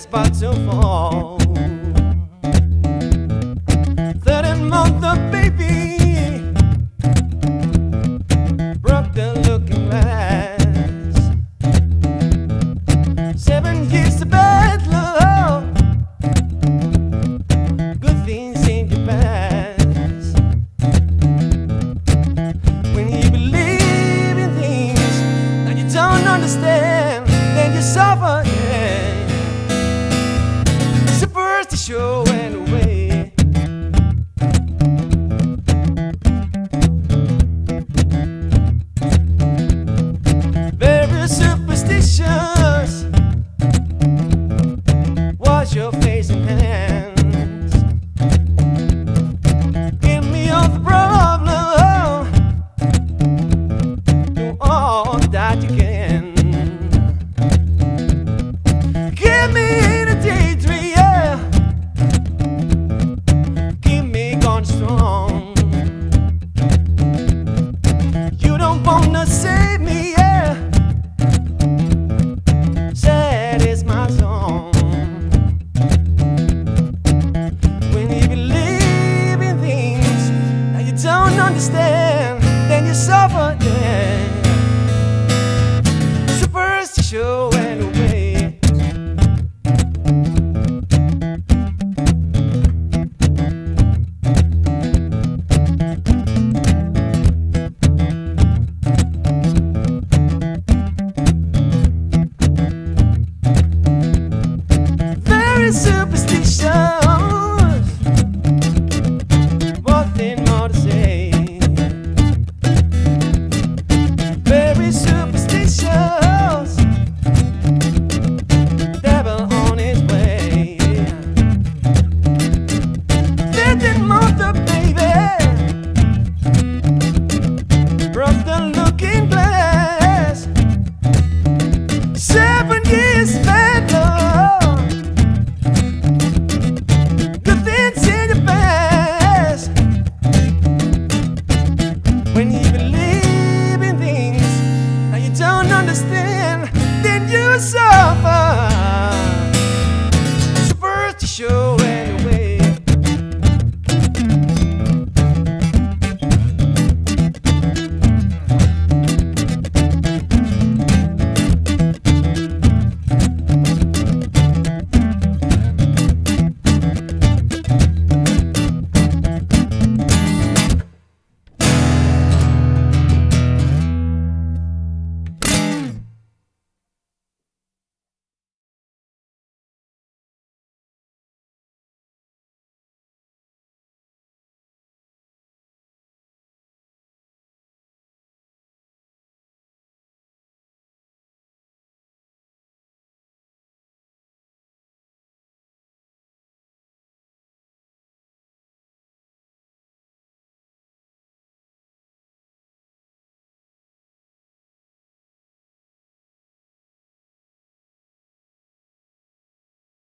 about to fall. 13-month baby broke the looking glass. 7 years of bad love, good things in your past. When you believe in things that you don't understand, then you suffer, yeah. Superstition went away. Very superstitious. Wash your face and hands. Give me all the problem. Do all that you can. Give me the daydream, yeah. Keep me going strong. You don't wanna save me, yeah. Sad is my song. When you believe in things that you don't understand, then you suffer, yeah. Superstition went away. Very superstitious. Nothing more to say. Very superstitious. Devil on his way. 13-month baby broke the looking glass. 7 years bad love, good things in your past. When you believe in things that you don't understand, then you suffer. Superstition